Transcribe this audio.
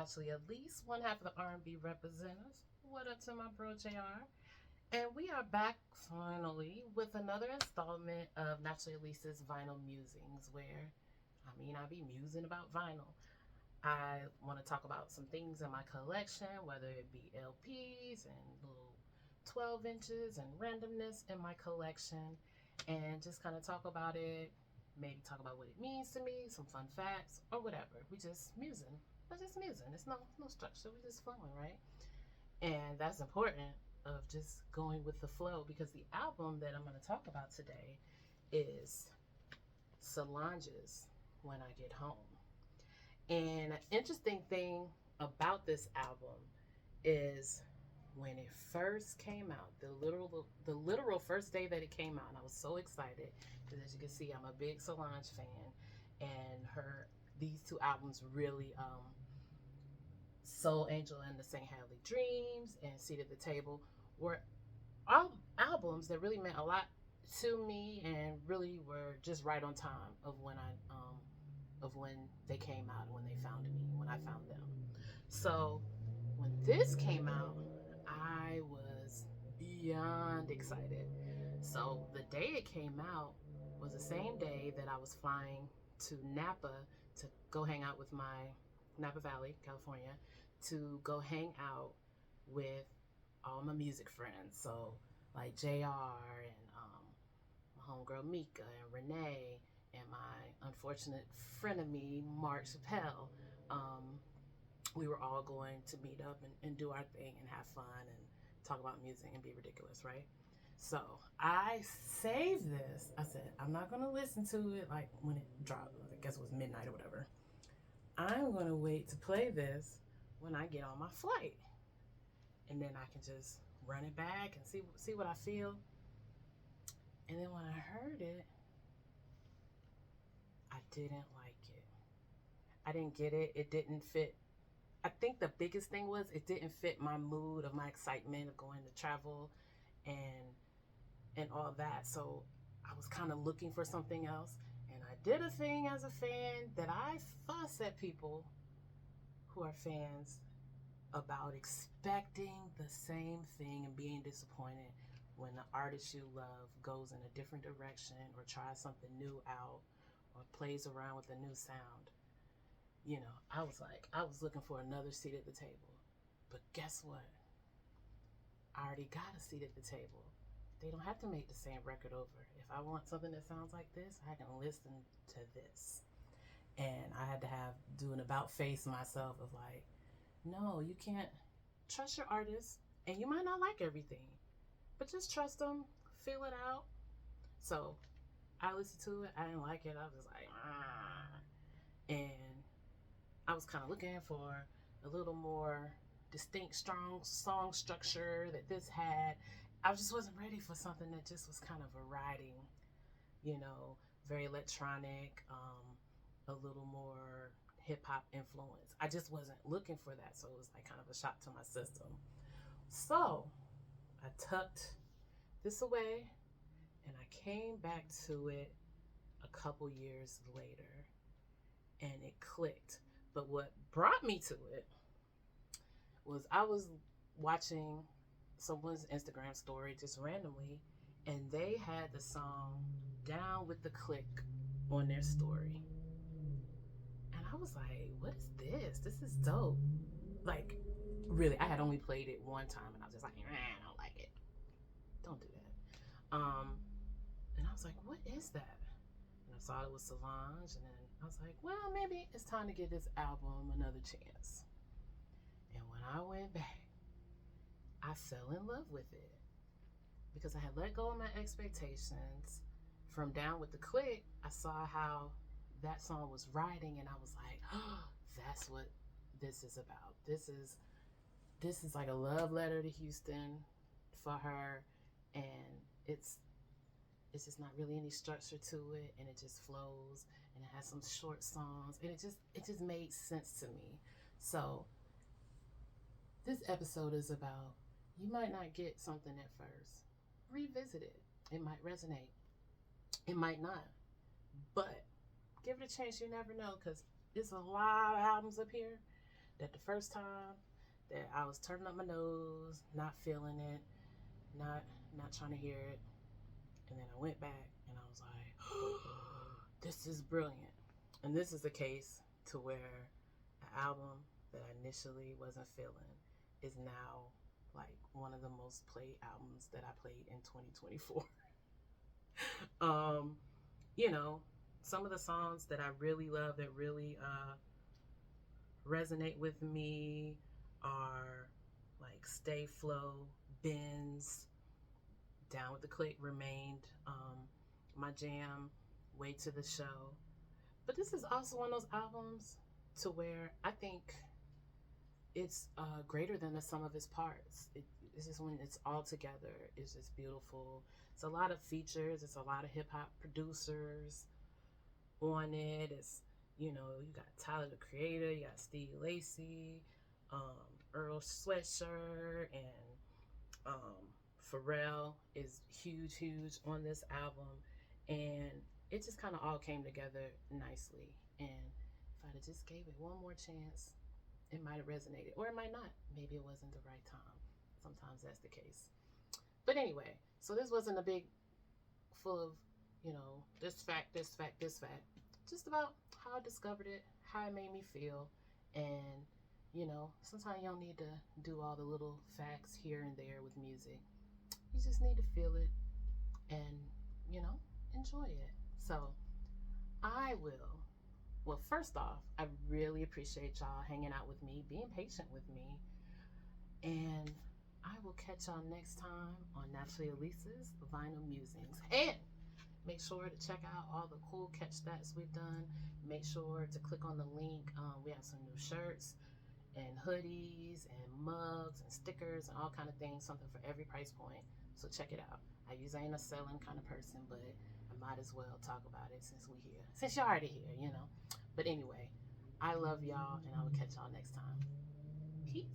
actually Alise, one half of the R&B representatives. What up to my bro JR? And we are back finally with another installment of Naturally Alise's Vinyl Musings, where I be musing about vinyl. I want to talk about some things in my collection, whether it be LPs and little 12 inches and randomness in my collection, and just kind of talk about it, maybe talk about what it means to me, some fun facts, or whatever. We just musing. We're just musing. It's no structure. We're just flowing, right? And that's important of just going with the flow, because the album that I'm going to talk about today is Solange's When I Get Home. And an interesting thing about this album is when it first came out, the literal first day that it came out, and I was so excited because, as you can see, I'm a big Solange fan, and these two albums really, Soul Angel and the St. Hadley Dreams and Seat at the Table, were all albums that really meant a lot to me and really were just right on time of when they came out and when they found me, when I found them. So when this came out, I was beyond excited. So the day it came out was the same day that I was flying to Napa to go hang out with my Napa Valley, California, to go hang out with all my music friends. So like JR and my homegirl Mika and Renee and my unfortunate frenemy Mark Chappelle. We were all going to meet up and do our thing and have fun and talk about music and be ridiculous, right? So I saved this. I said, I'm not going to listen to it like when it dropped. I guess it was midnight or whatever. I'm going to wait to play this when I get on my flight. And then I can just run it back and see what I feel. And then when I heard it, I didn't like it. I didn't get it. It didn't fit. I think the biggest thing was it didn't fit my mood of my excitement of going to travel and all that. So I was kind of looking for something else. And I did a thing as a fan that I fuss at people who are fans about expecting the same thing and being disappointed when the artist you love goes in a different direction or tries something new out or plays around with a new sound. You know, I was looking for another seat at the table. But guess what? I already got a seat at the table. They don't have to make the same record over. If I want something that sounds like this, I can listen to this. And I had to do an about face myself of like, no, you can't trust your artist, and you might not like everything, but just trust them, feel it out. So I listened to it. I didn't like it. I was just like, and I was kind of looking for a little more distinct, strong song structure that this had. I just wasn't ready for something that just was kind of a riding, very electronic, a little more hip hop influence. I just wasn't looking for that, so it was like kind of a shock to my system. So I tucked this away and I came back to it a couple years later and it clicked. But what brought me to it was I was watching someone's Instagram story just randomly, and they had the song Down with the Click on their story. And I was like, what is this? This is dope. Like, really, I had only played it one time and I was just like, I don't like it. Don't do that. And I was like, what is that? And I saw it was Solange, and then I was like, well, maybe it's time to give this album another chance. And when I went back, I fell in love with it because I had let go of my expectations. From Down with the Click, I saw how that song was riding, and I was like, oh, that's what this is about. This is like a love letter to Houston for her, and it's just not really any structure to it, and it just flows, and it has some short songs, and it just made sense to me. So this episode is about, you might not get something at first. Revisit it. It might resonate. It might not. But give it a chance. You never know, because there's a lot of albums up here. that the first time that I was turning up my nose, not feeling it, not trying to hear it, and then I went back and I was like, oh, this is brilliant. And this is the case to where an album that I initially wasn't feeling is now like one of the most played albums that I played in 2024. You know, some of the songs that I really love that really resonate with me are like Stay Flow, Benz, Down with the Click remained my jam, Way to the Show. But this is also one of those albums to where I think it's greater than the sum of its parts. It's just when it's all together, it's just beautiful. It's a lot of features. It's a lot of hip hop producers on it. It's, you know, you got Tyler the Creator, you got Steve Lacy, Earl Sweatshirt, and Pharrell is huge on this album, and it just kind of all came together nicely. And if I'd have just gave it one more chance, it might have resonated, or it might not. Maybe it wasn't the right time. Sometimes that's the case. But anyway, so this wasn't a big full of, you know, this fact. Just about how I discovered it, how it made me feel, and, you know, sometimes you don't need to do all the little facts here and there with music. You just need to feel it and, you know, enjoy it. So I will. Well, first off, I really appreciate y'all hanging out with me, being patient with me. And I will catch y'all next time on Naturally Alise's Vinyl Musings. And make sure to check out all the cool catch stats we've done. Make sure to click on the link. We have some new shirts and hoodies and mugs and stickers and all kind of things, something for every price point. So check it out. I usually ain't a selling kind of person, but I might as well talk about it since we're here. Since you're already here, you know. But anyway, I love y'all, and I will catch y'all next time. Peace.